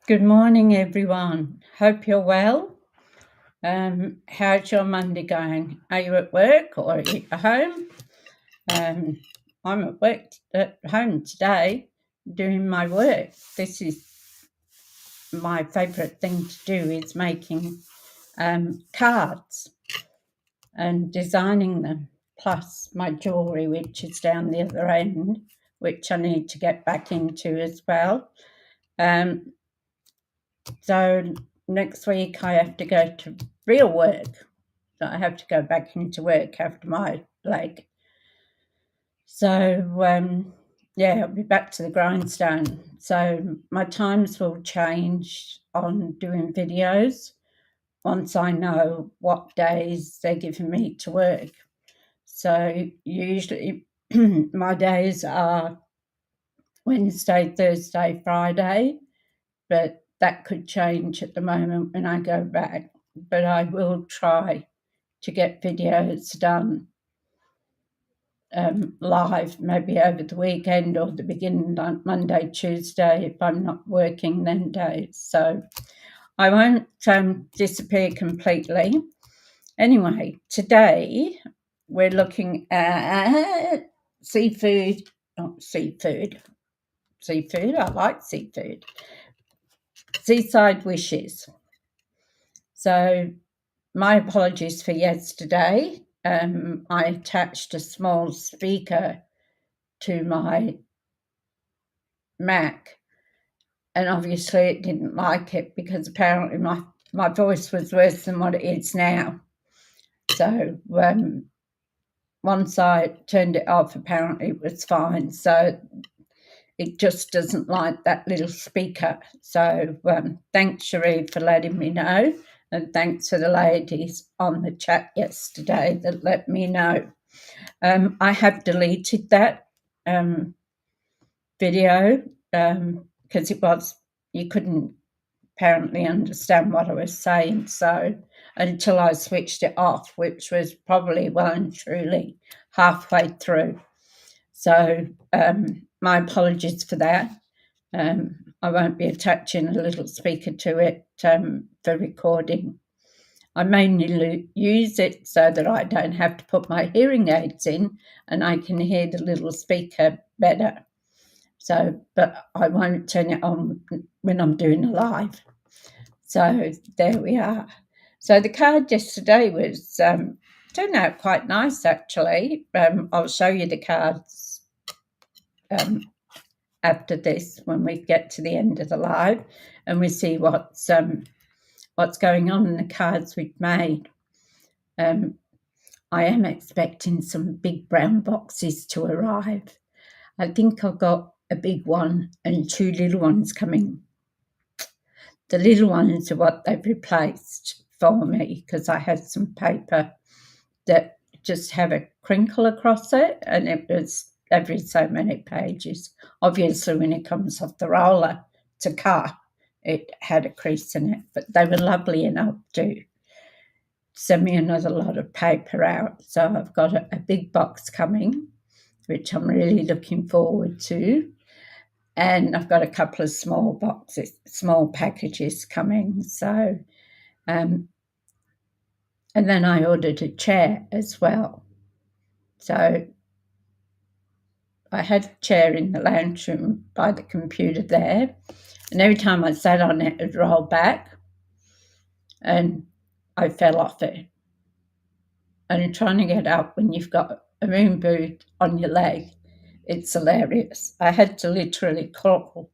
Good morning, everyone. Hope you're well. How's your Monday going? Are you at work or are you at home? I'm at home today doing my work. This is my favourite thing to do is making cards and designing them, plus my jewellery, which is down the other end, which I need to get back into as well. So next week I have to go to real work. So I have to go back into work after my leg. So I'll be back to the grindstone. So my times will change on doing videos once I know what days they're giving me to work. So usually my days are Wednesday, Thursday, Friday, but that could change at the moment when I go back. But I will try to get videos done live, maybe over the weekend or the beginning of Monday, Tuesday, if I'm not working them days. So I won't disappear completely. Anyway, today we're looking at seafood. Seafood, I like seafood. Seaside wishes. So my apologies for yesterday. I attached a small speaker to my Mac, and obviously it didn't like it because apparently my voice was worse than what it is now. So once I turned it off, apparently it was fine. So it just doesn't like that little speaker. So thanks, Cherie, for letting me know. And thanks to the ladies on the chat yesterday that let me know. I have deleted that video because you couldn't apparently understand what I was saying. So until I switched it off, which was probably well and truly halfway through. So my apologies for that. I won't be attaching a little speaker to it for recording. I mainly use it so that I don't have to put my hearing aids in and I can hear the little speaker better. So, but I won't turn it on when I'm doing a live. So there we are. So the card yesterday was turned out quite nice, actually. I'll show you the cards after this when we get to the end of the live and we see what's going on in the cards we've made. I am expecting some big brown boxes to arrive. I think I've got a big one and two little ones coming. The little ones are what they've replaced for me because I had some paper that just have a crinkle across it and it was every so many pages. Obviously, when it comes off the roller to cut, it had a crease in it, but they were lovely enough to send me another lot of paper out. So I've got a big box coming, which I'm really looking forward to. And I've got a couple of small packages coming. So, and then I ordered a chair as well. So I had a chair in the lounge room by the computer there. And every time I sat on it, it'd roll back. And I fell off it. And trying to get up when you've got a moon boot on your leg, it's hilarious. I had to literally crawl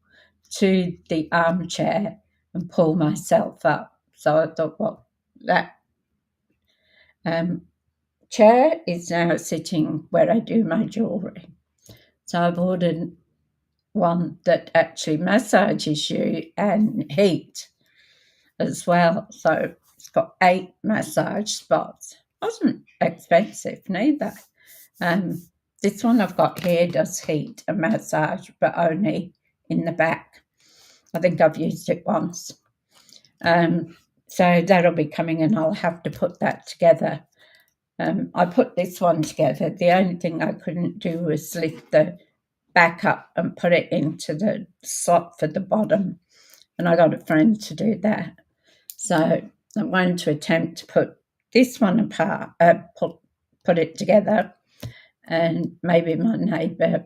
to the armchair and pull myself up. So I thought, well, that chair is now sitting where I do my jewellery. So I've ordered one that actually massages you and heat as well. So it's got 8 massage spots. Wasn't expensive neither. This one I've got here does heat and massage, but only in the back. I think I've used it once. So that'll be coming and I'll have to put that together. I put this one together. The only thing I couldn't do was lift the back up and put it into the slot for the bottom. and I got a friend to do that. So I'm going to attempt to put this one apart, put it together, and maybe my neighbour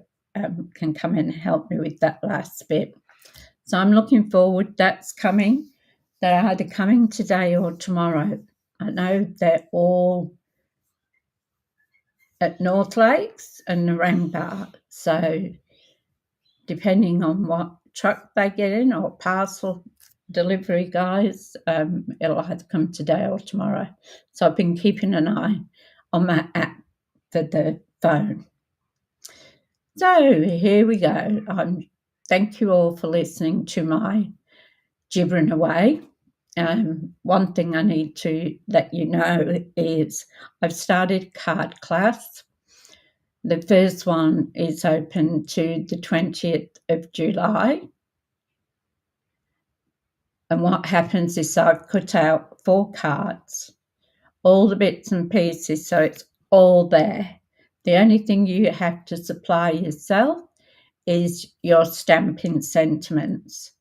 can come and help me with that last bit. So I'm looking forward. That's coming. They're either coming today or tomorrow. I know they're all at North Lakes and Narangba. So depending on what truck they get in or parcel delivery guys, it'll either come today or tomorrow. So I've been keeping an eye on my app for the phone. So here we go. Thank you all for listening to my gibbering away. One thing I need to let you know is I've started card class. The first one is open to the 20th of July. And what happens is I've cut out 4 cards, all the bits and pieces, so it's all there. The only thing you have to supply yourself is your stamping sentiments.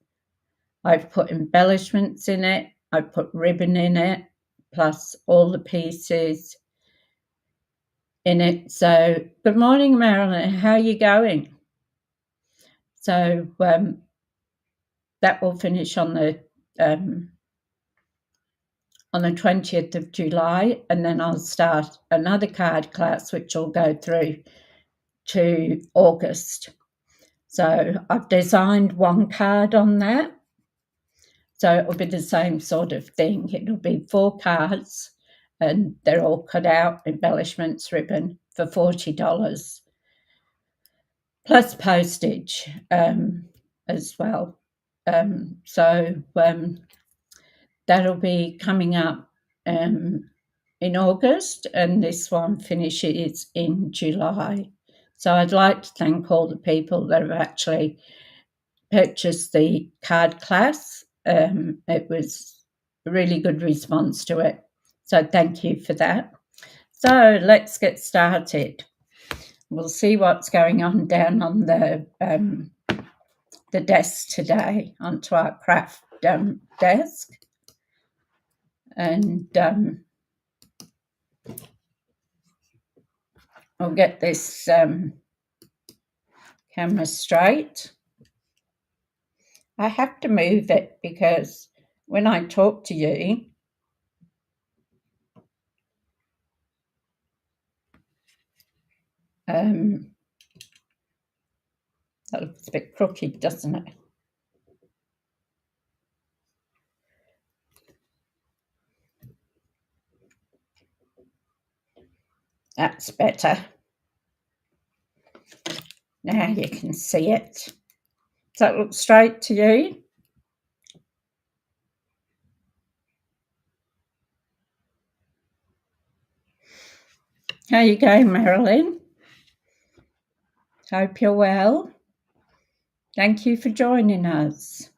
I've put embellishments in it, I've put ribbon in it, plus all the pieces in it. So, good morning, Marilyn. How are you going? So, that will finish on the 20th of July, and then I'll start another card class, which will go through to August. So I've designed one card on that. So it will be the same sort of thing. It'll be 4 cards, and they're all cut out, embellishments, ribbon, for $40, plus postage as well. That'll be coming up in August, and this one finishes in July. So I'd like to thank all the people that have actually purchased the card class. It was a really good response to it. So thank you for that. So let's get started. We'll see what's going on down on the desk today, onto our craft desk. And I'll get this camera straight. I have to move it because when I talk to you, that looks a bit crooked, doesn't it? That's better. Now you can see it. Does that look straight to you? How you going, Marilyn? Hope you're well. Thank you for joining us.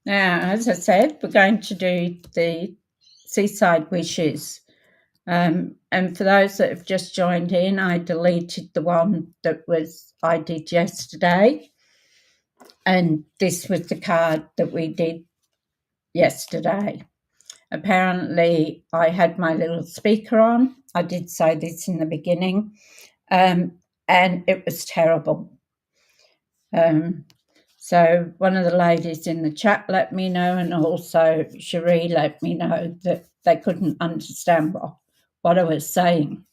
Now, as I said, we're going to do the Seaside Wishes. And for those that have just joined in, I deleted the one that I did yesterday. And this was the card that we did yesterday. Apparently, I had my little speaker on. I did say this in the beginning. And it was terrible. So one of the ladies in the chat let me know, and also Cherie let me know that they couldn't understand what I was saying.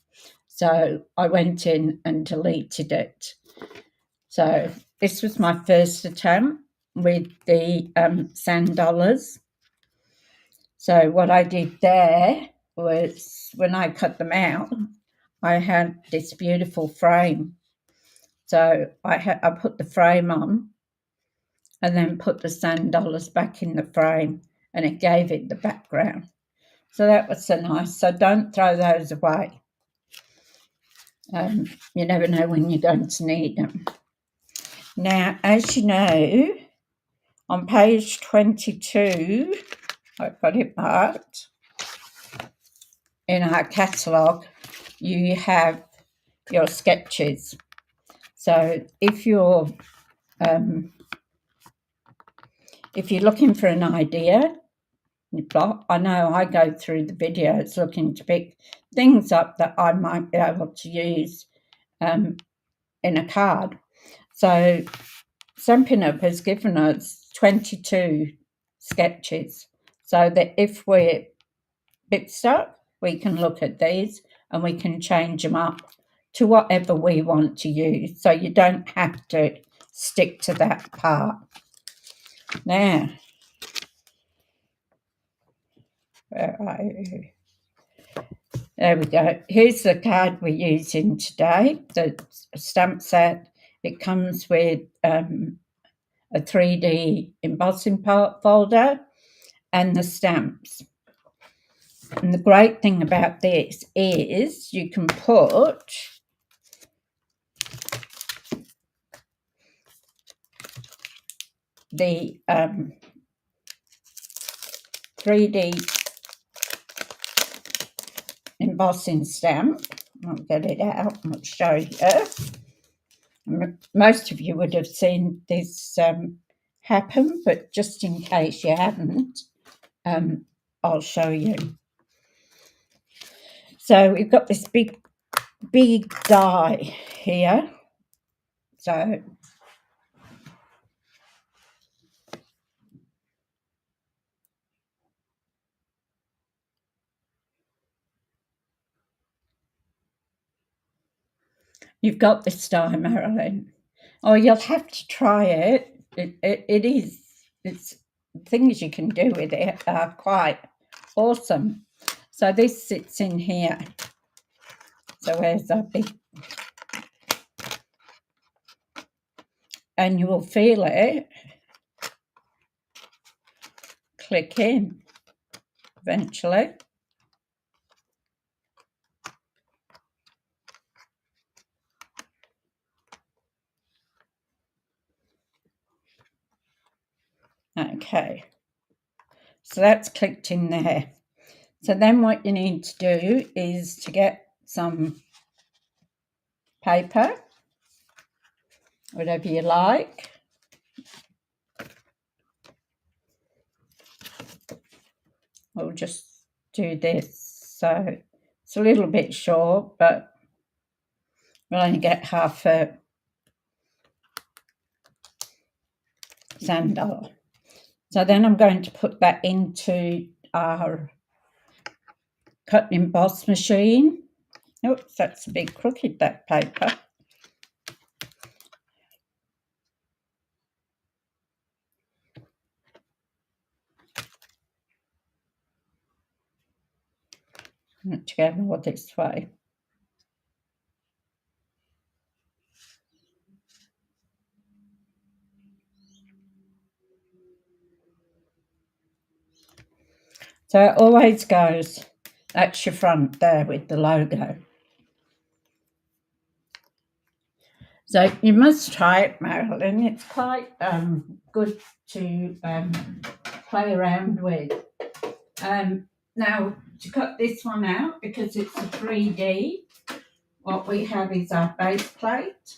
So I went in and deleted it. So this was my first attempt with the sand dollars. So what I did there was, when I cut them out, I had this beautiful frame. So I put the frame on and then put the sand dollars back in the frame, and it gave it the background. So that was so nice. So don't throw those away. You never know when you're going to need them. Now, as you know, on page 22, I've got it marked, in our catalogue, you have your sketches. So if you're if you're looking for an idea, I know I go through the videos looking to pick things up that I might be able to use in a card. So Stampin' Up has given us 22 sketches, so that if we're a bit stuck, we can look at these and we can change them up to whatever we want to use, so you don't have to stick to that part. Now, there we go. Here's the card we're using today, the stamp set. It comes with a 3D embossing folder and the stamps. And the great thing about this is you can put the 3D embossing stamp. I'll get it out and I'll show you. Most of you would have seen this happen, but just in case you haven't, I'll show you. So we've got this big die here. So you've got this die, Marilyn. Oh, you'll have to try it. It's things you can do with it are quite awesome. So this sits in here. So where's that big? And you will feel it click in eventually. Okay, so that's clicked in there. So then what you need to do is to get some paper, whatever you like. We'll just do this. So it's a little bit short, but we'll only get half a sand dollar. So then I'm going to put that into our cut and emboss machine. Oops, that's a bit crooked, that paper. To go more this way. So it always goes, that's your front there with the logo. So you must try it, Marilyn. It's quite good to play around with. Now, to cut this one out, because it's a 3D, what we have is our base plate,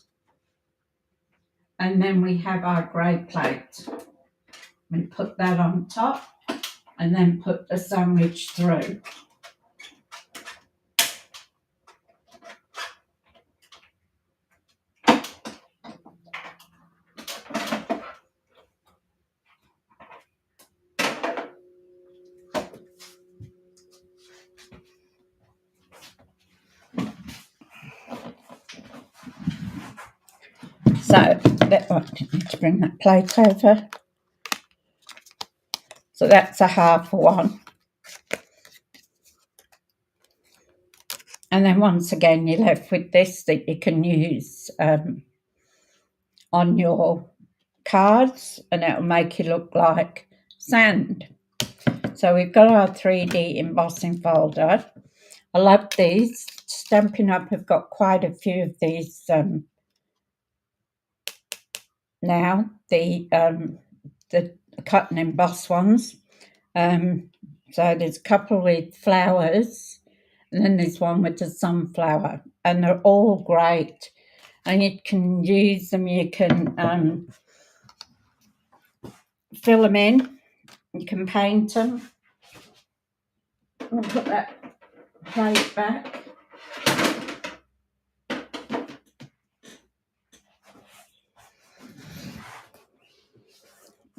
and then we have our grey plate. We put that on top, and then put the sandwich through. So I need to bring that plate over. So that's a half one. And then once again, you're left with this that you can use on your cards, and it'll make you look like sand. So we've got our 3D embossing folder. I love these. Stampin' Up have got quite a few of these now, the cut and emboss ones. So there's a couple with flowers, and then there's one with the sunflower, and they're all great. And you can use them, you can fill them in. You can paint them. I'll put that plate back.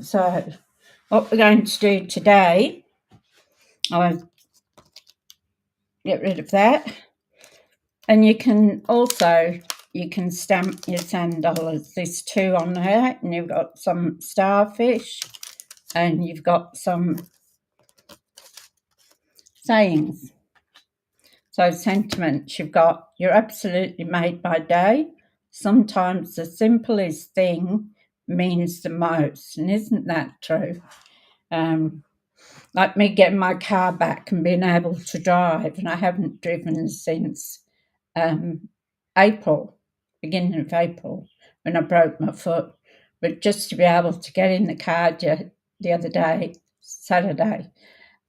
So what we're going to do today, I'll get rid of that. And you can also, you can stamp your sand dollars. There's 2 on there, and you've got some starfish, and you've got some sayings. So sentiments, you've got, you're absolutely made by day. Sometimes the simplest thing means the most, and isn't that true? Like me getting my car back and being able to drive, and I haven't driven since April, beginning of April, when I broke my foot. But just to be able to get in the car the other day, Saturday,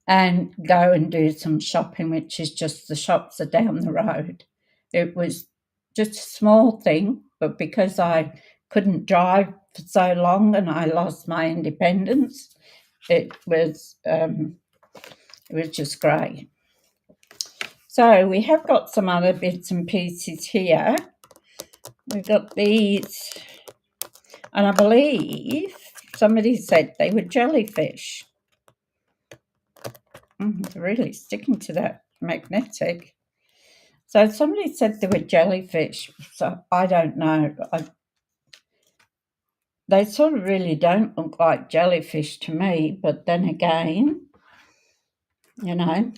and go and do some shopping, which is just the shops are down the road. It was just a small thing, but because I couldn't drive for so long and I lost my independence, it was just great. So we have got some other bits and pieces here. We've got these, and I believe somebody said they were jellyfish. Really sticking to that magnetic. So somebody said they were jellyfish, so I don't know. They sort of really don't look like jellyfish to me, but then again, you know,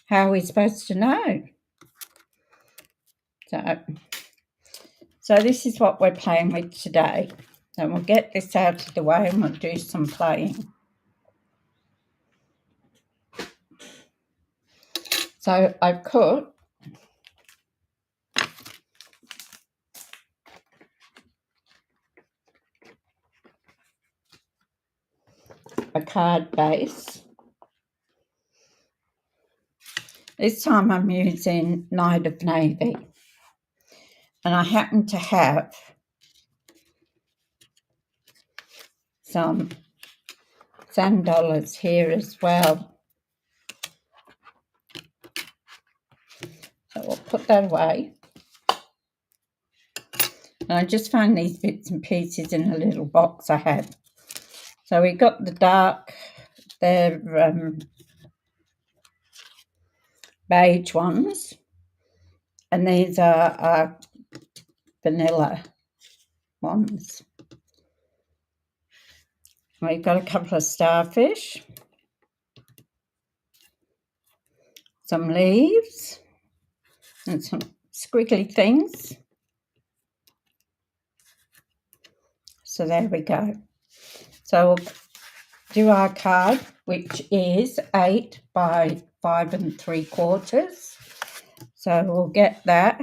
how are we supposed to know? So this is what we're playing with today. And we'll get this out of the way and we'll do some playing. So I've cut a card base. This time I'm using Night of Navy. And I happen to have some sand dollars here as well. So we'll put that away. And I just found these bits and pieces in a little box I had. So we got the dark, they're beige ones. And these are vanilla ones. We've got a couple of starfish, some leaves, and some squiggly things. So there we go. So we'll do our card, which is 8 by 5 3/4. So we'll get that.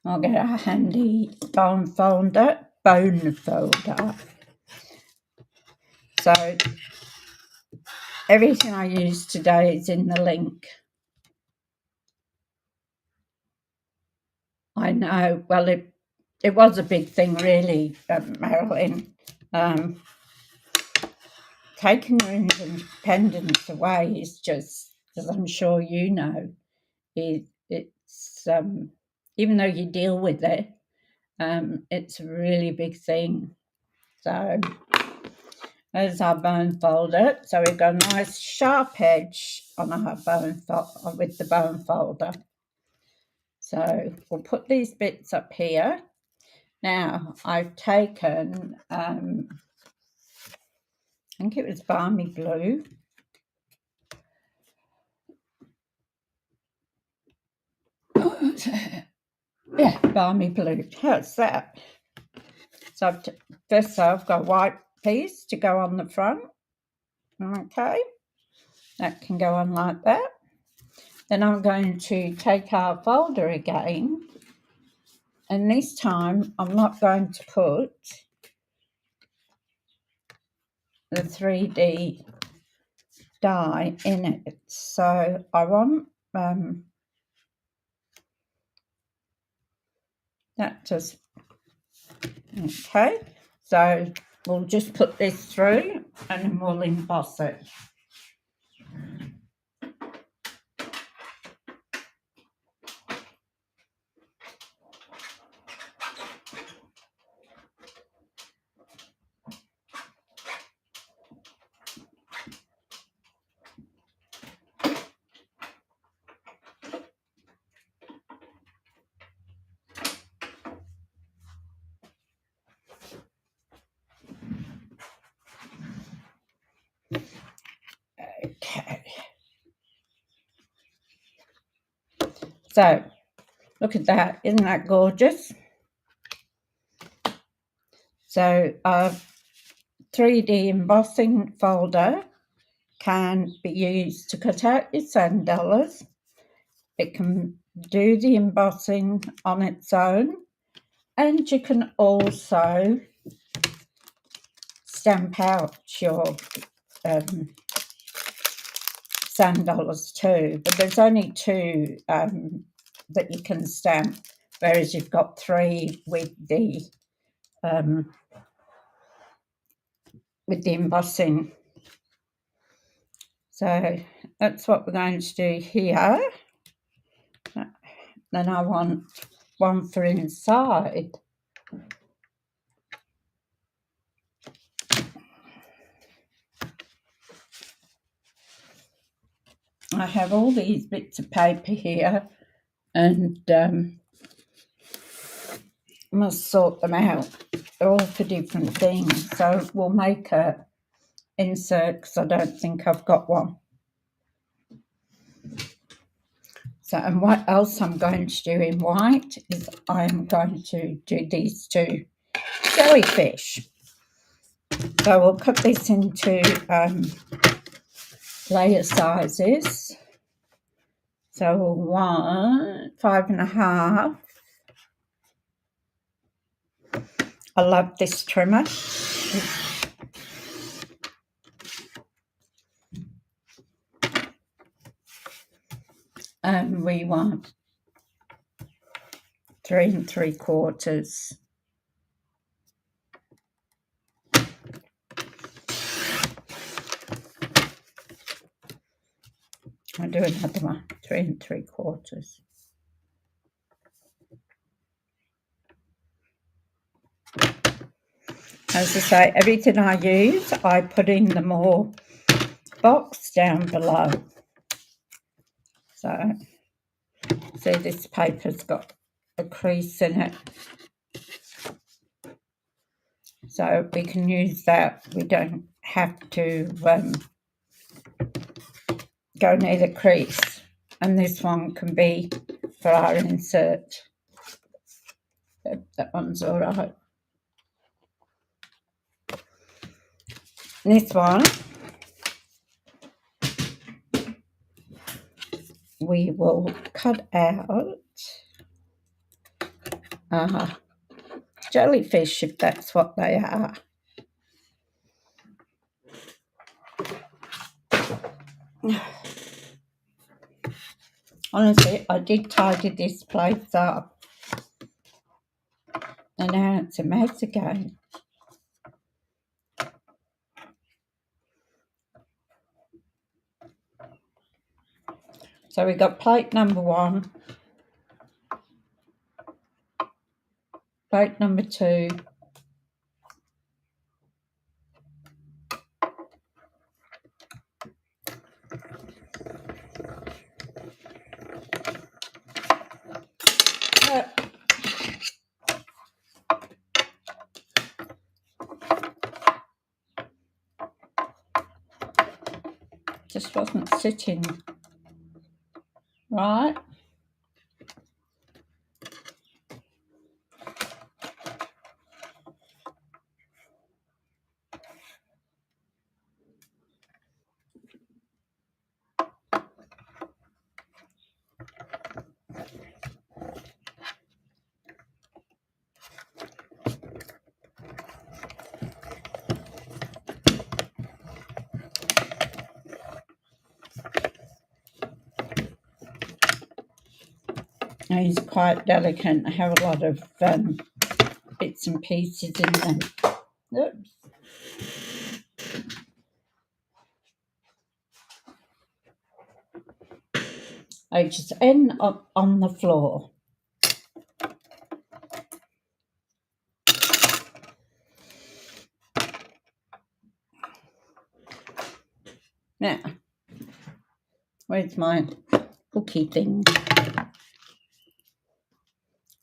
I'll get a handy bone folder. So everything I use today is in the link. I know. Well, it was a big thing, really, Marilyn. Taking your independence away is just, as I'm sure you know, it's even though you deal with it, it's a really big thing. So there's our bone folder. So we've got a nice sharp edge on our with the bone folder. So we'll put these bits up here. Now I've taken, I think it was Balmy Blue. Yeah, Balmy Blue. How's that? So I've got a white piece to go on the front. Okay, that can go on like that. Then I'm going to take our folder again, and this time I'm not going to put the 3D die in it. So I want That just, okay. So we'll just put this through and then we'll emboss it. Okay. So look at that, isn't that gorgeous? So our 3D embossing folder can be used to cut out your sand dollars. It can do the embossing on its own, and you can also stamp out your sand dollars too, but there's only 2 that you can stamp, whereas you've got 3 with the embossing. So that's what we're going to do here. Then I want one for inside. I have all these bits of paper here, and must sort them out. They're all for different things. So we'll make a insert, because I don't think I've got one. So, and what else I'm going to do in white is I'm going to do these 2 jellyfish. So we'll cut this into layer sizes. So we'll want 5.5. I love this trimmer. And we want 3 3/4. I'll do another one, 3 3/4. As I say, everything I use, I put in the more box down below. So, see, this paper's got a crease in it. So we can use that. We don't have to go near the crease. And this one can be for our insert. That one's all right. This one, we will cut out jellyfish, if that's what they are. Honestly, I did tidy this place up, and now it's a mess again. So we got plate number 1, plate number 2, just wasn't sitting right. It's quite delicate. I have a lot of bits and pieces in them. Oops. I just end up on the floor. Now, where's my cookie thing?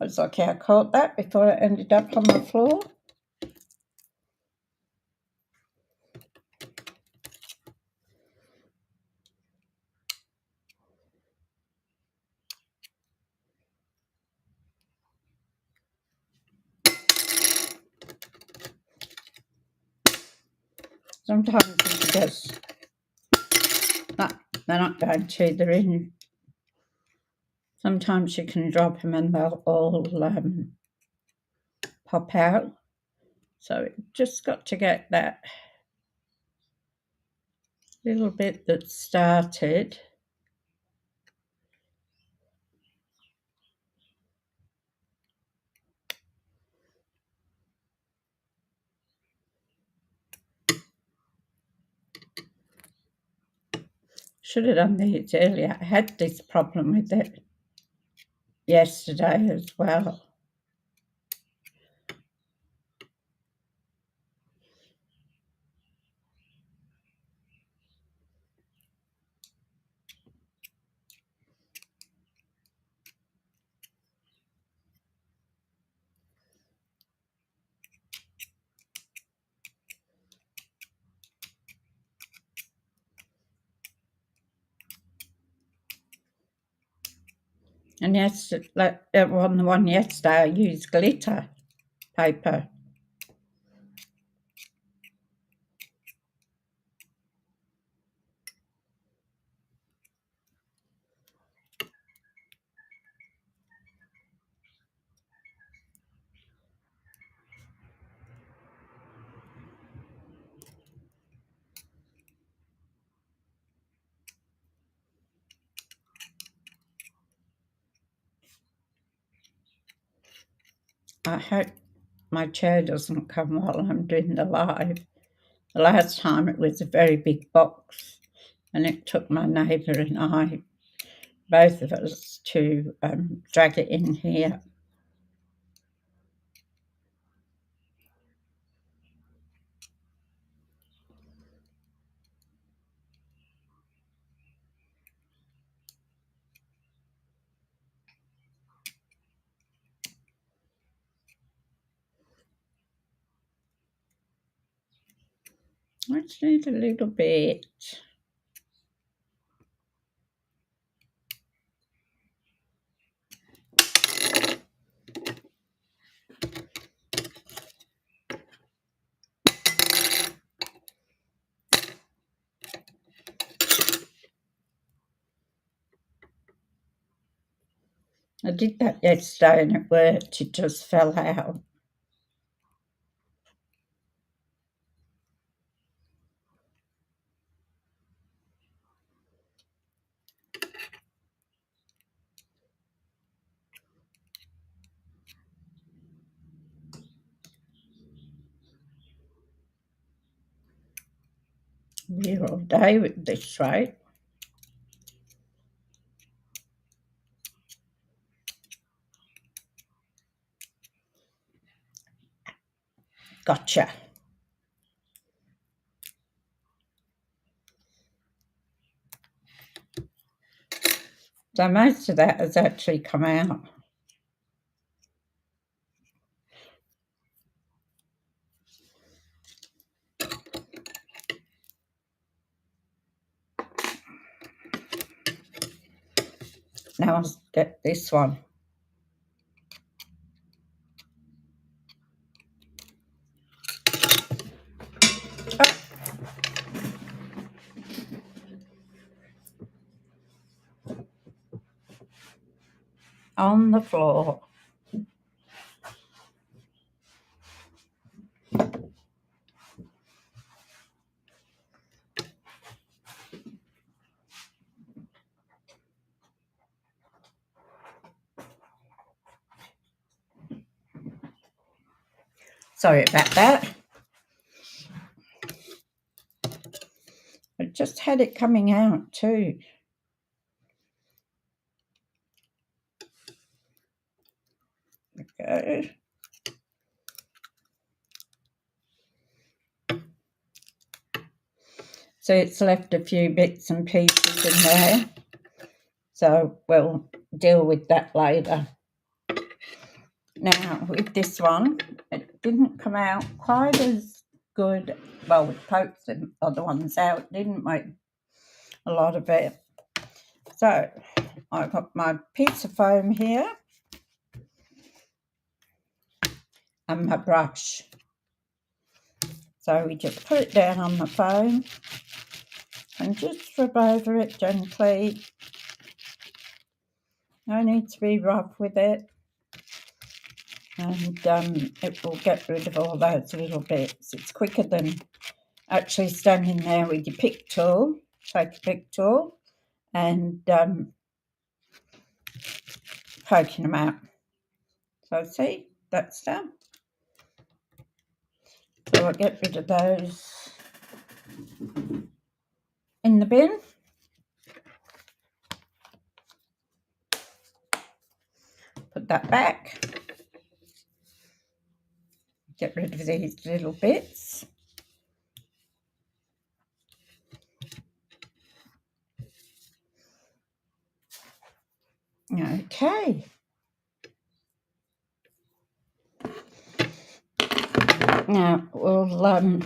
I was like, I caught that before it ended up on the floor. Sometimes you just, no, they're not going to, they're in. Sometimes you can drop them and they'll all pop out. So it just got to get that little bit that started. Should have done these earlier. I had this problem with it yesterday as well. And yesterday, on the one yesterday, I used glitter paper. I hope my chair doesn't come while I'm doing the live. The last time it was a very big box, and it took my neighbour and I, both of us, to drag it in here. I just need a little bit. I did that yesterday and it worked. It just fell out. We're all day with this, right? Gotcha. So most of that has actually come out. Now I'll get this one. On the floor. Sorry about that. I just had it coming out too. There we go. So it's left a few bits and pieces in there. So we'll deal with that later. Now with this one, it didn't come out quite as good. Well, we poked the other ones out, didn't we? A lot of it. So I've got my piece of foam here and my brush. So we just put it down on the foam and just rub over it gently. No need to be rough with it. And it will get rid of all those little bits. It's quicker than actually standing there with your pick tool. Take a pick tool and poking them out. So see, that's done. So I'll get rid of those in the bin. Put that back. Get rid of these little bits. Okay. Now we'll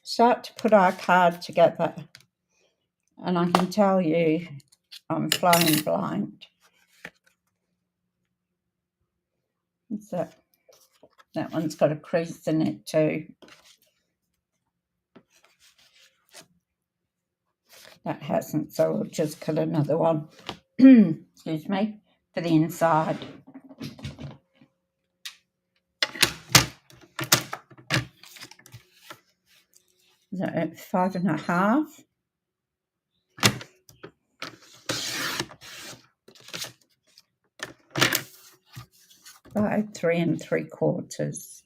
start to put our card together, and I can tell you I'm flying blind. So that one's got a crease in it too. That hasn't, so we'll just cut another one. Excuse me, for the inside. So 5.5. By 3 3/4.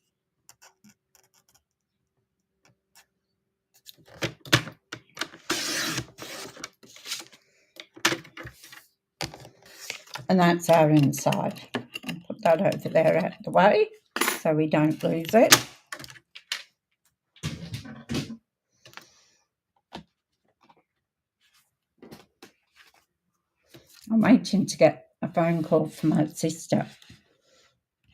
And that's our inside. I'll put that over there out of the way so we don't lose it. I'm waiting to get a phone call from my sister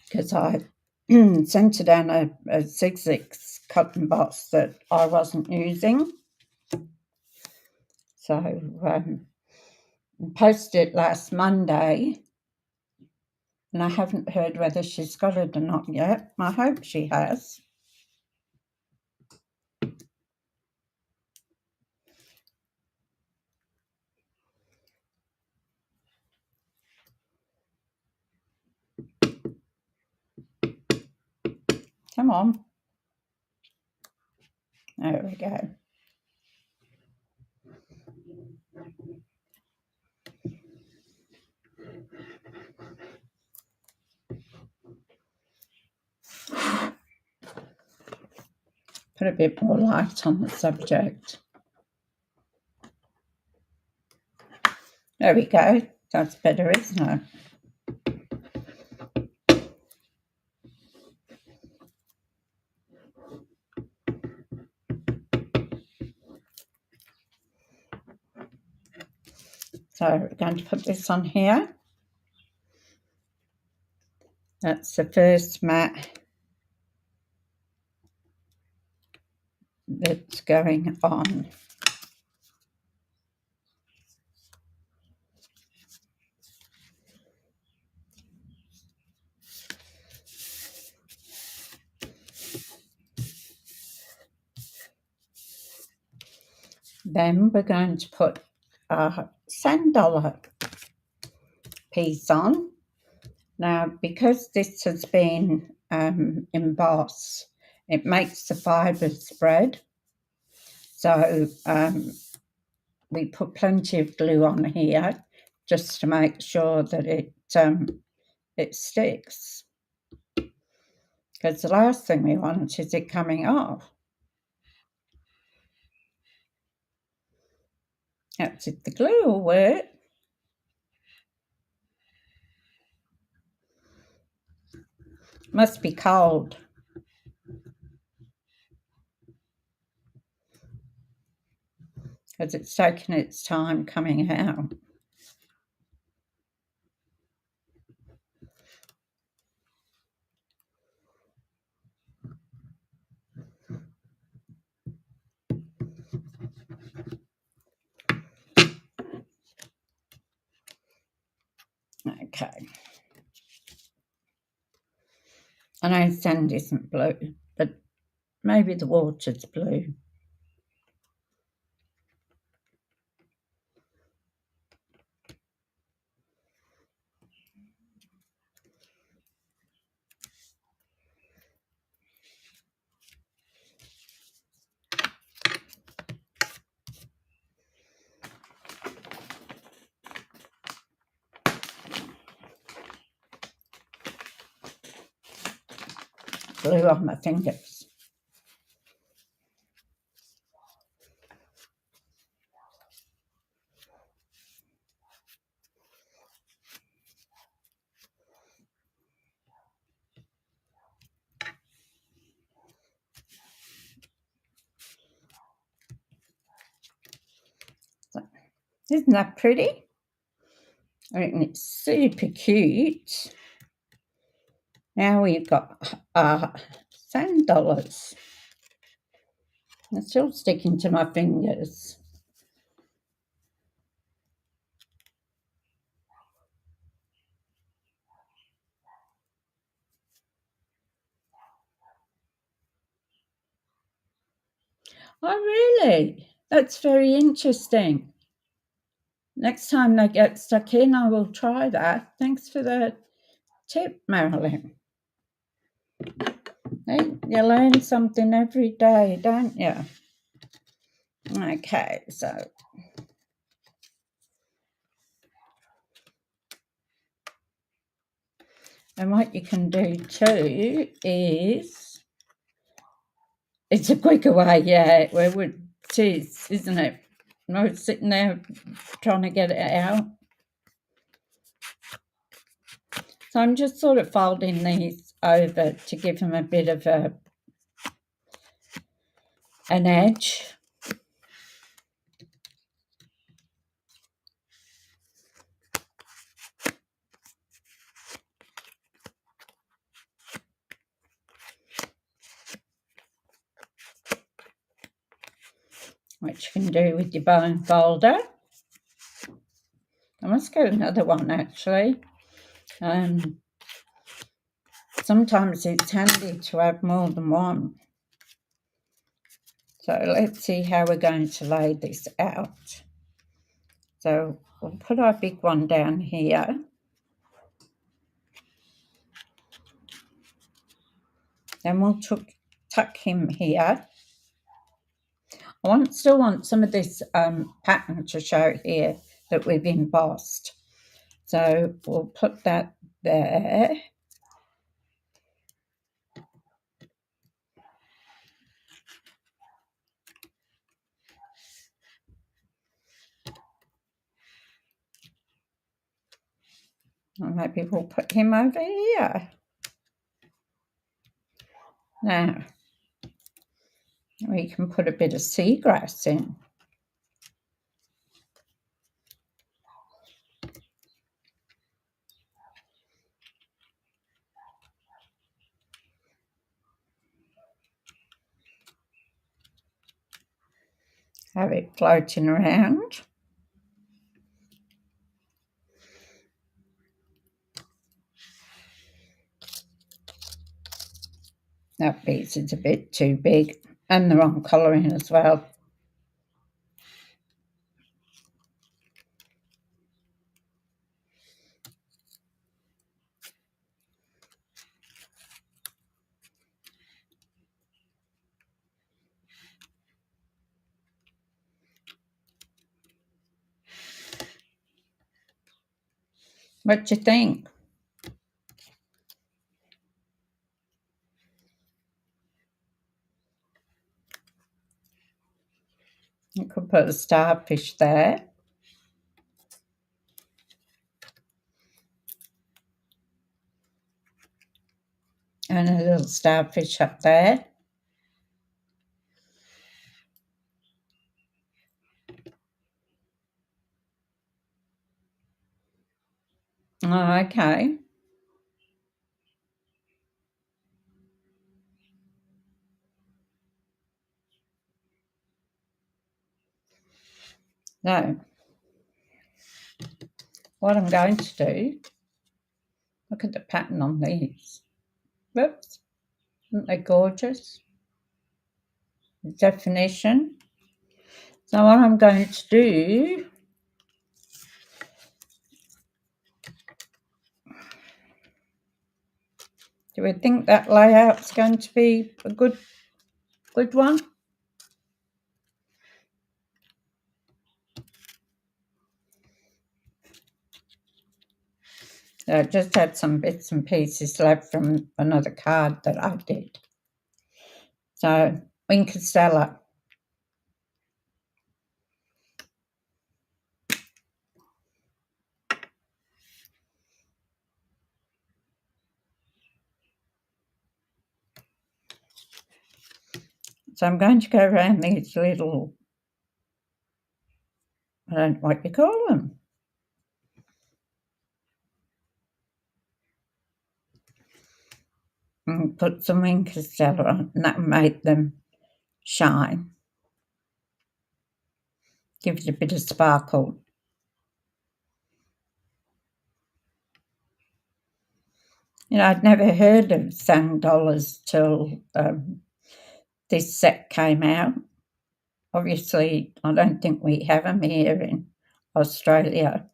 because I sent her down a 6/6 cut and emboss that I wasn't using. So posted it last Monday, and I haven't heard whether she's got it or not yet. I hope she has. Come on. There we go. Put a bit more light on the subject. There we go. That's better, isn't it? So we're going to put this on here. That's the first mat that's going on. Then we're going to put a sand dollar piece on. Now, because this has been embossed, it makes the fibres spread. So we put plenty of glue on here just to make sure that it sticks. because the last thing we want is it coming off. That's if the glue will work. Must be cold. Because it's taken its time coming out. Okay. I know sand isn't blue, but maybe the water's blue. Glue on my fingers. Isn't that pretty? I reckon it's super cute. Now we've got sand dollars. They're still sticking to my fingers. Oh, really? That's very interesting. Next time they get stuck in, I will try that. Thanks for the tip, Marilyn. Hey, you learn something every day, don't you? Okay, so and what you can do too is, it's a quicker way, yeah, where would cheese, isn't it? I was sitting there trying to get it out. So I'm just sort of folding these over to give them a bit of an edge. Which you can do with your bone folder. I must get another one actually. Sometimes it's handy to have more than one. So let's see how we're going to lay this out. So we'll put our big one down here. Then we'll tuck him here. I still want some of this pattern to show here that we've embossed. So we'll put that there. And maybe we'll put him over here. Now, we can put a bit of seagrass in. Have it floating around. That piece is a bit too big and the wrong colouring as well. What do you think? You could put a starfish there. And a little starfish up there. Oh, okay. So, what I'm going to do, look at the pattern on these. Whoops. Aren't they gorgeous? The definition. So what I'm going to do, do we think that layout's going to be a good one? So I just had some bits and pieces left from another card that I did. So, Winkestella. So I'm going to go around these little, I don't know what you call them. And put some Winkestella on, and that will make them shine. Give it a bit of sparkle. You know, I'd never heard of Sang Dollars till this set came out. Obviously, I don't think we have them here in Australia.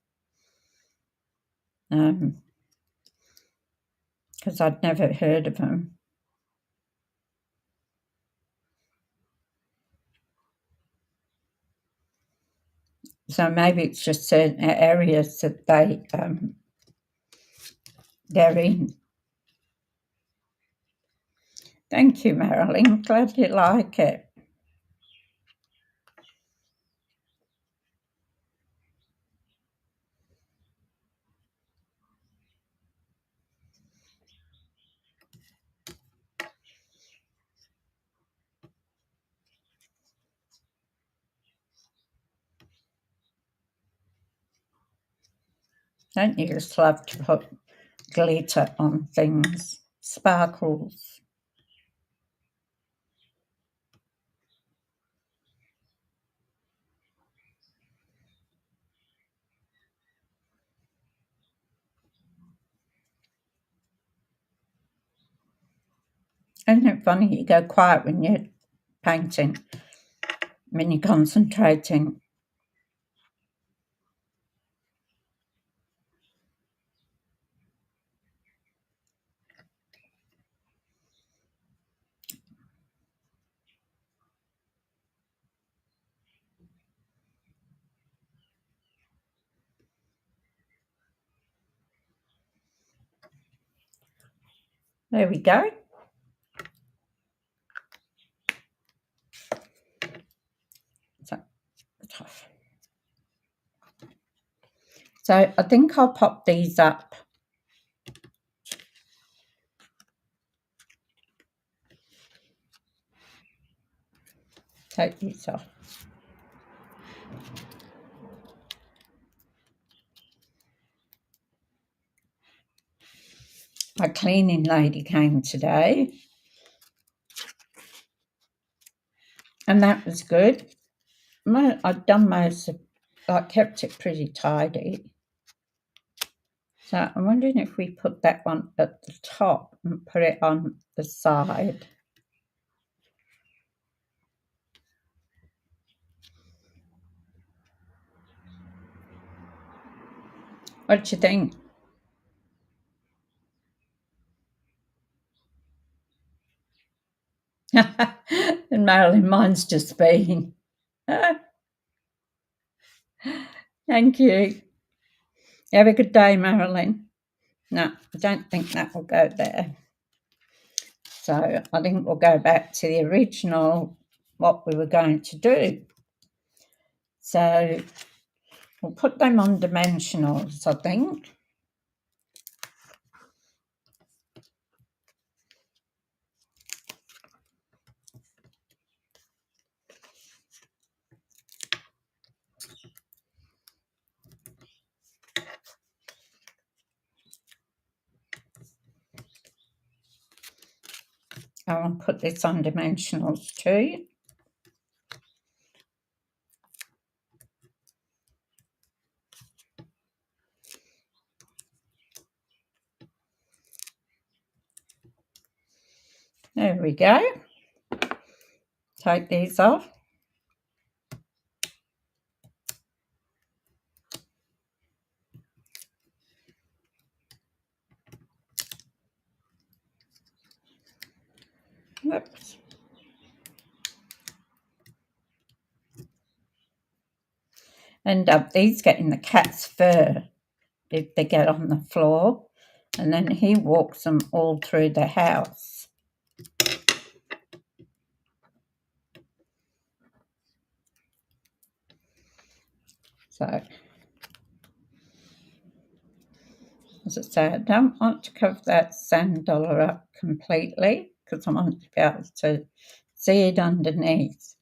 Because I'd never heard of them. So maybe it's just certain areas that they're in. Thank you, Marilyn. Glad you like it. Don't you just love to put glitter on things? Sparkles. Isn't it funny? You go quiet when you're painting, when you're concentrating. There we go. So I think I'll pop these up. Take these off. My cleaning lady came today, and that was good. I've done most of, I kept it pretty tidy. So I'm wondering if we put that one at the top and put it on the side. What do you think? And Marilyn, mine's just been. Thank you. Have a good day, Marilyn. No, I don't think that will go there. So I think we'll go back to the original, what we were going to do. So we'll put them on dimensionals, I think. I'll put this on dimensionals too. There we go. Take these off. Whoops. End up these getting the cat's fur if they get on the floor, and then he walks them all through the house. So, as I say, I don't want to cover that sand dollar up completely because I want to be able to see it underneath.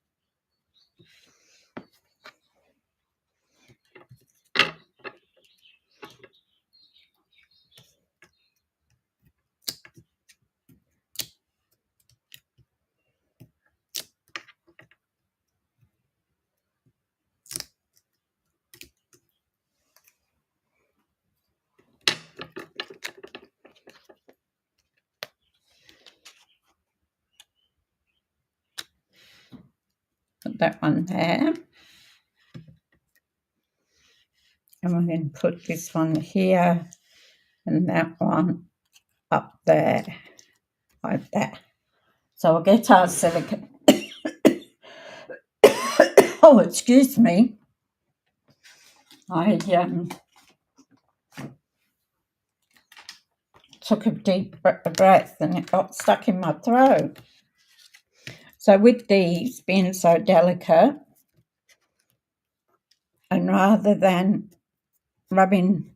Put that one there. And we're going to put this one here and that one up there, like that. So we'll get our silicone. Oh, excuse me. I took a deep breath and it got stuck in my throat. So with these being so delicate, and rather than rubbing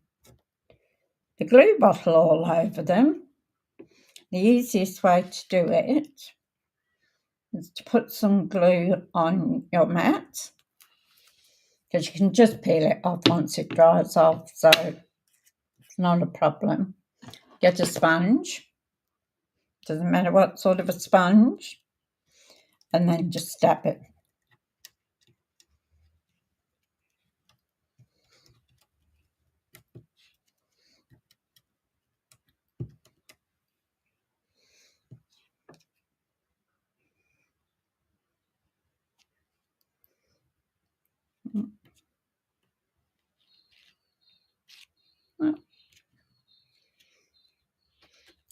the glue bottle all over them, the easiest way to do it is to put some glue on your mat, because you can just peel it off once it dries off, so it's not a problem. Get a sponge, doesn't matter what sort of a sponge, and then just dab it.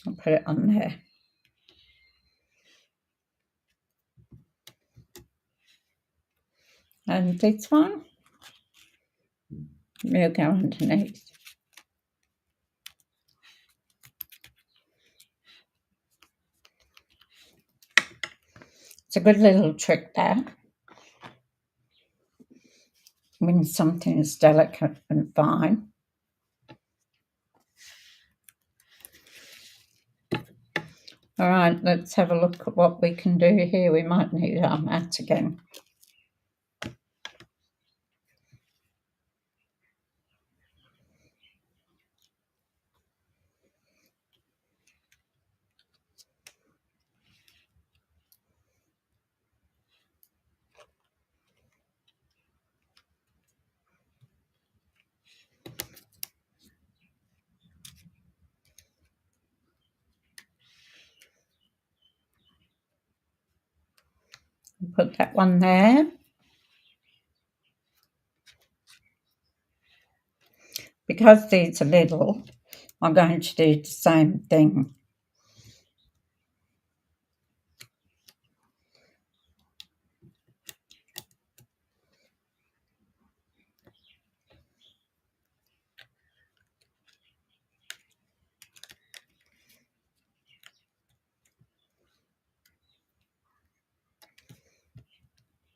I'll put it on there. And this one will go underneath. It's a good little trick there. When something is delicate and fine. All right, let's have a look at what we can do here. We might need our mat again. Put that one there. Because these are little, I'm going to do the same thing.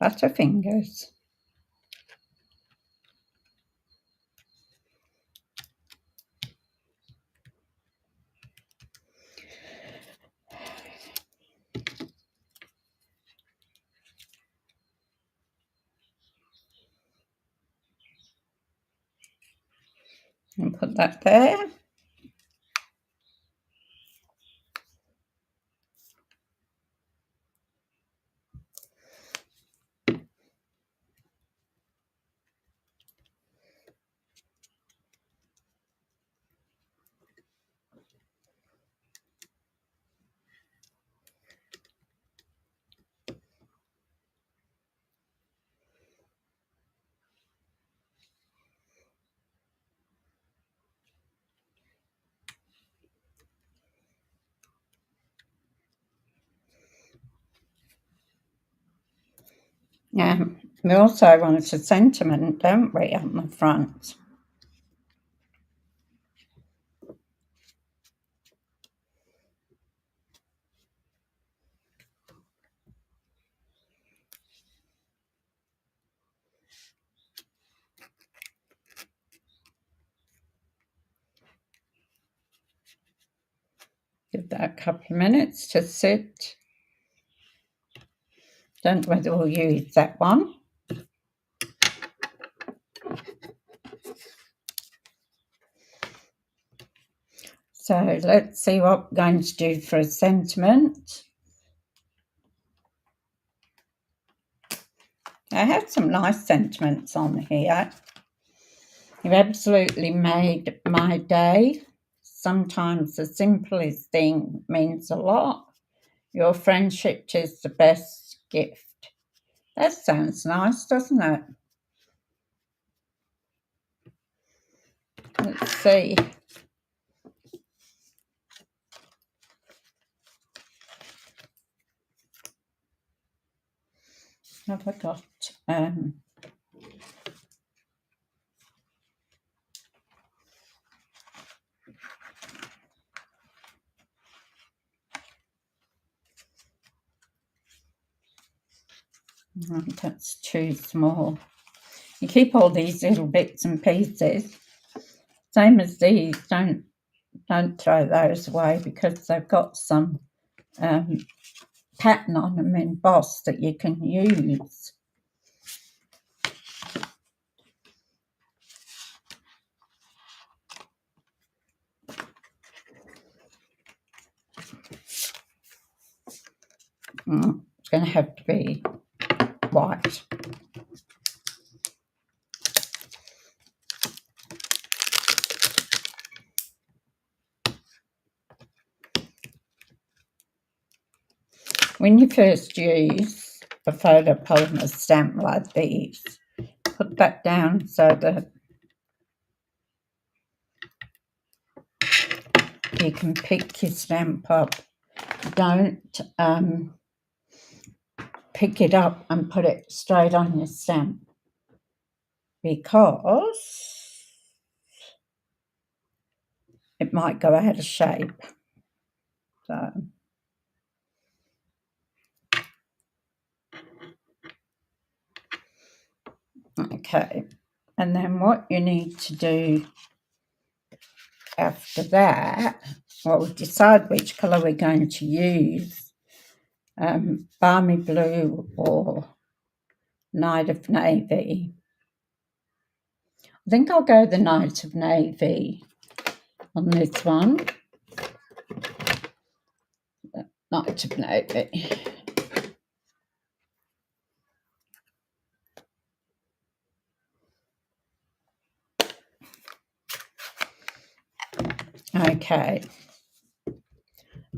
Butterfingers. And put that there. Yeah, we also want a sentiment, don't we, on the front? Give that a couple of minutes to sit. Don't know whether we'll use that one. So let's see what we're going to do for a sentiment. I have some nice sentiments on here. You've absolutely made my day. Sometimes the simplest thing means a lot. Your friendship is the best gift. That sounds nice, doesn't it? Let's see. Have I got that's too small. You keep all these little bits and pieces. Same as these, don't throw those away because they've got some pattern on them embossed that you can use. It's going to have to be white. When you first use a photopolymer stamp like these, put that down so that you can pick your stamp up. Don't pick it up and put it straight on your stamp because it might go out of shape. So okay, and then what you need to do after that, well, we'll decide which colour we're going to use, balmy blue or night of navy. I think I'll go the night of navy on this one. Night of navy. Okay,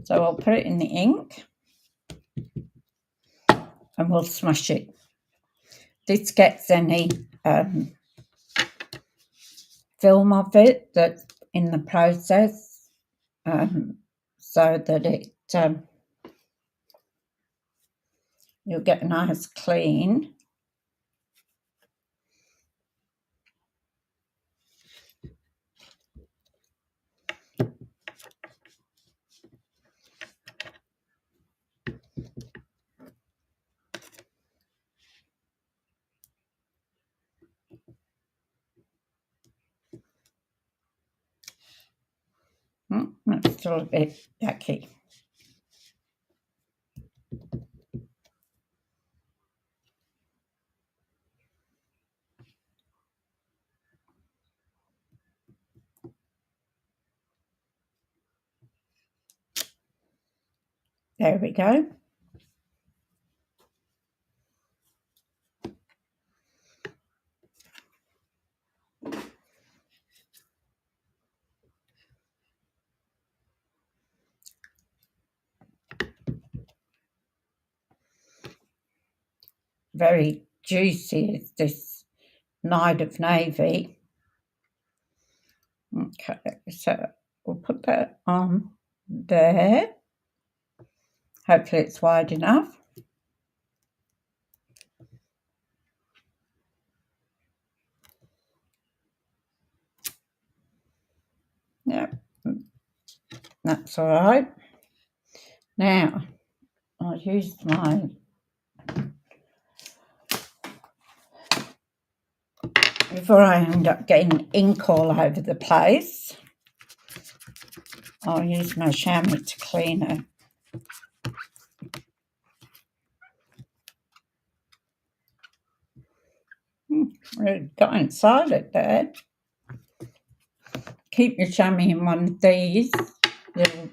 so I'll put it in the ink and we'll smush it. This gets any film of it that's in the process so that it you'll get nice clean. That's still a bit yucky. There we go. Very juicy is this Night of Navy. Okay, so we'll put that on there. Hopefully it's wide enough. Yep, that's all right. Now, I'll use my before I end up getting ink all over the place, I'll use my chamois to clean it. Really got inside it there. Keep your chamois in one of these little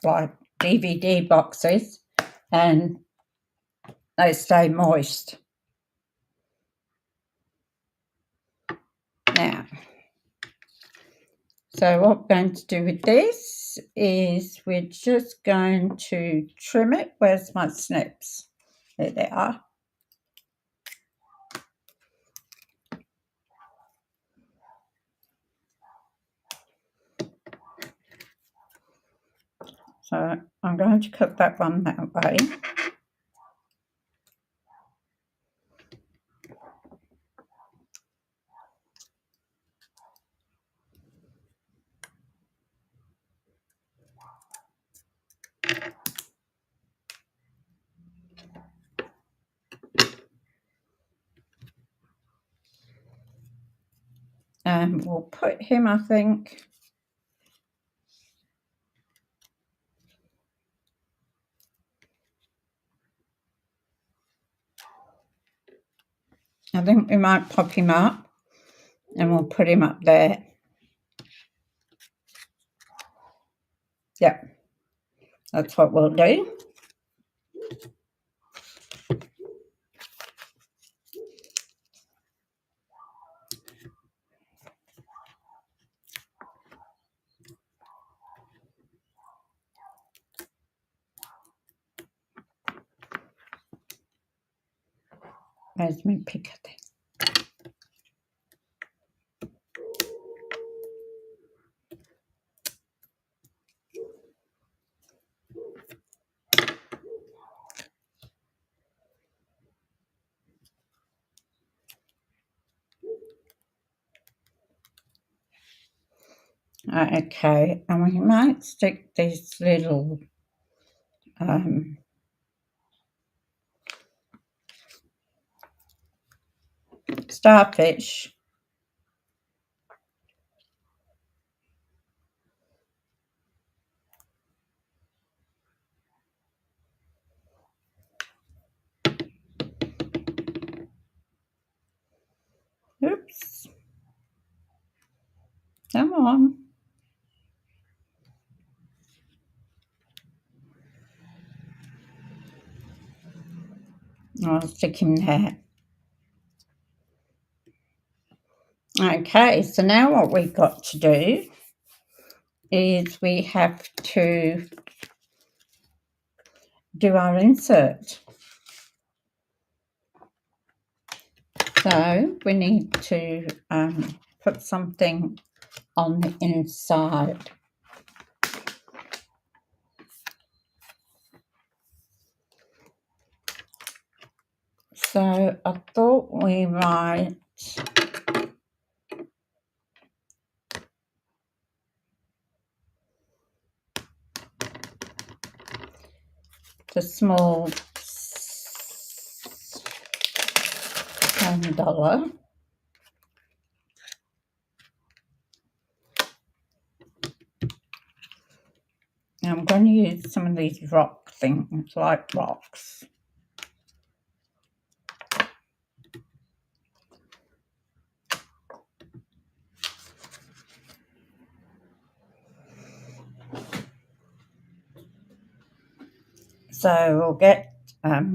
like DVD boxes and they stay moist. Now, so what I'm going to do with this is we're just going to trim it. Where's my snips? There they are. So I'm going to cut that one that way. And we'll put him, I think, we might pop him up and we'll put him up there. Yep, that's what we'll do. Where's my picker thing? Okay, and we might stick these little starfish. Oops. Come on. I'll stick him there. Okay, so now what we've got to do is we have to do our insert. So we need to put something on the inside. So I thought we might the small $10. Now I'm going to use some of these rock things, like rocks. So we'll get $7.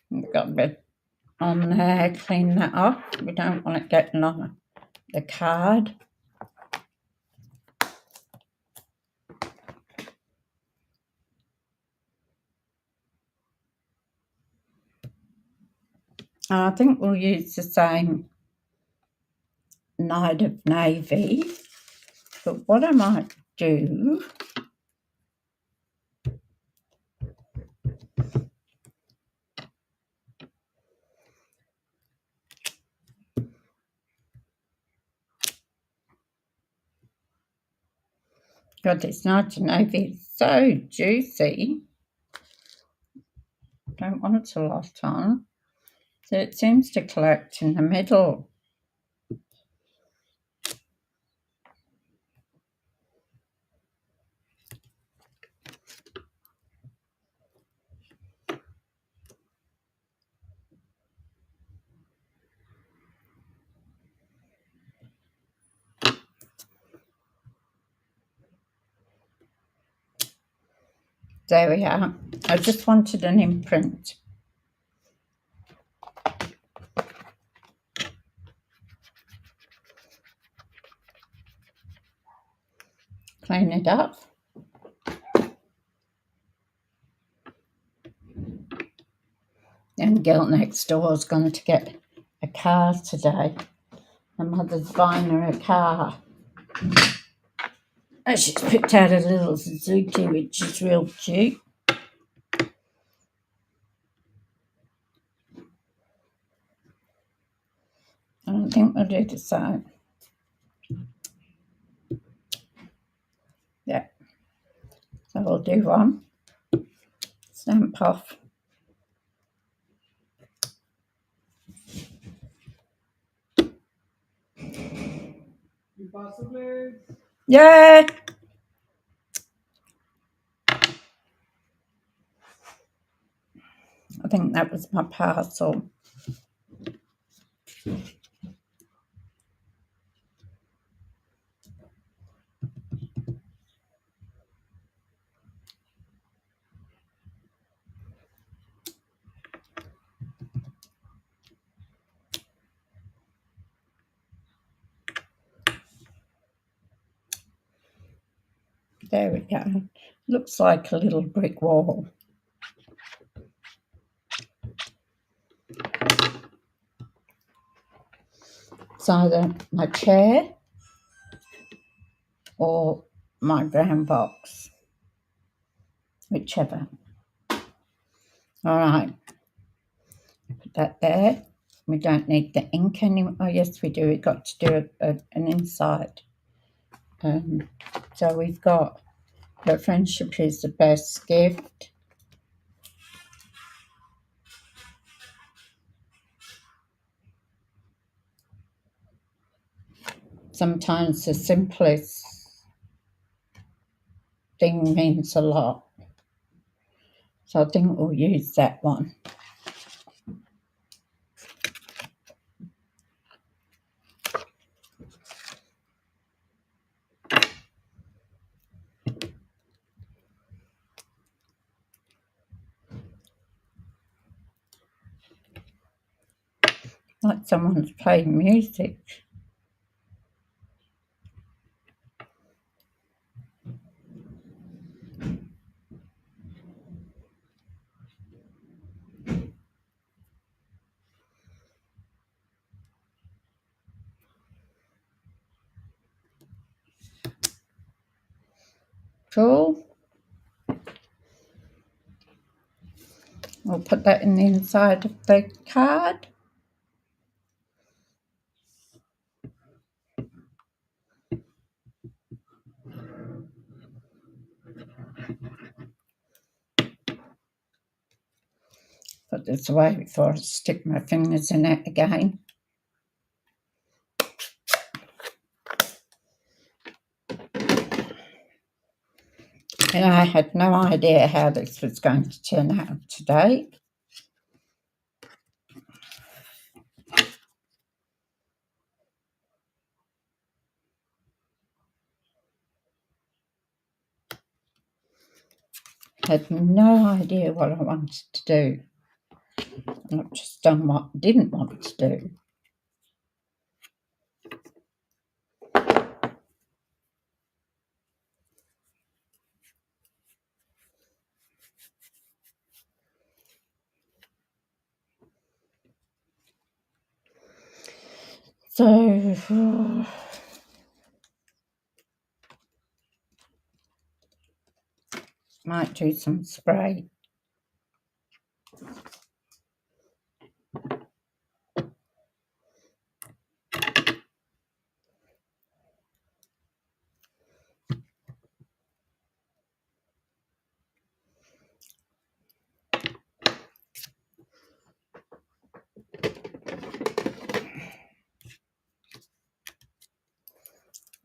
We've got a bit on there, clean that off. We don't want it getting on the card. And I think we'll use the same Night of Navy, but what I might do God, this Night of Navy is so juicy. Don't want it to lost on. So it seems to collect in the middle. There we are. I just wanted an imprint. Clean it up. And girl next door is going to get a car today. Her mother's buying her a car. And she's picked out a little Suzuki, which is real cute. I don't think we'll do the same. Yeah. So we'll do one. Stamp off. Yeah. I think that was my parcel. There we go. Looks like a little brick wall. It's either my chair or my brown box, whichever. All right, put that there. We don't need the ink anymore. Oh, yes, we do. We've got to do an inside. So we've got "Your friendship is the best gift." Sometimes the simplest thing means a lot. So I think we'll use that one. Like someone's playing music. Cool. We'll put that in the inside of the card. Put this away before I stick my fingers in it again. And I had no idea how this was going to turn out today. Had no idea what I wanted to do. And I've just done what I didn't want to do. So might do some spray.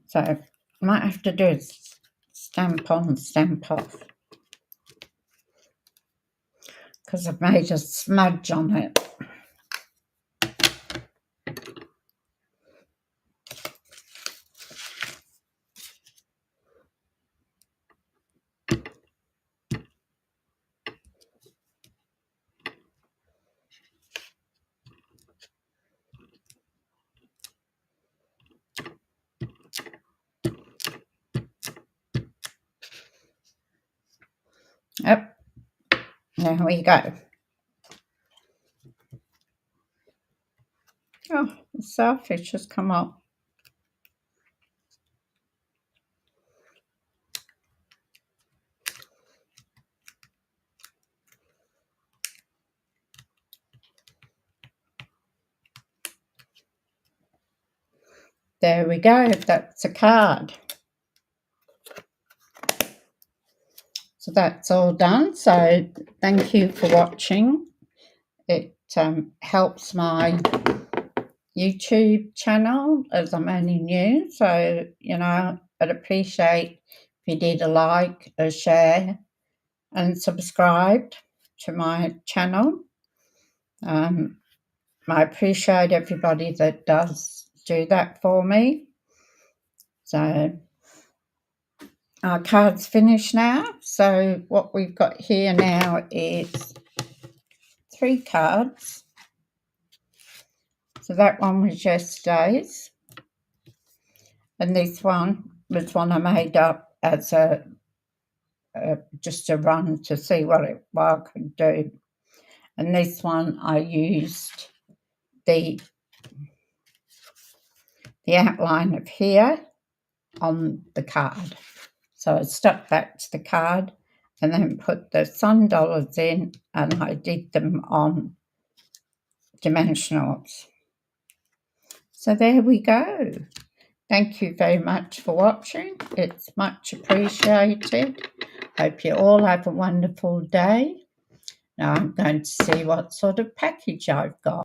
So might have to do a stamp on, stamp off, because I've made a smudge on it. Yep, there we go. Oh, the starfish has come up. There we go, that's a card. So that's all done. So thank you for watching. It helps my YouTube channel as I'm only new. So, you know, I'd appreciate if you did a like, a share and subscribe to my channel. I appreciate everybody that does do that for me. So our card's finished now. So what we've got here now is 3 cards. So that one was yesterday's. And this one was one I made up as just a run to see what I could do. And this one I used the outline of here on the card. So I stuck that to the card and then put the sun dollars in, and I did them on dimensionals. So there we go. Thank you very much for watching. It's much appreciated. Hope you all have a wonderful day. Now I'm going to see what sort of package I've got.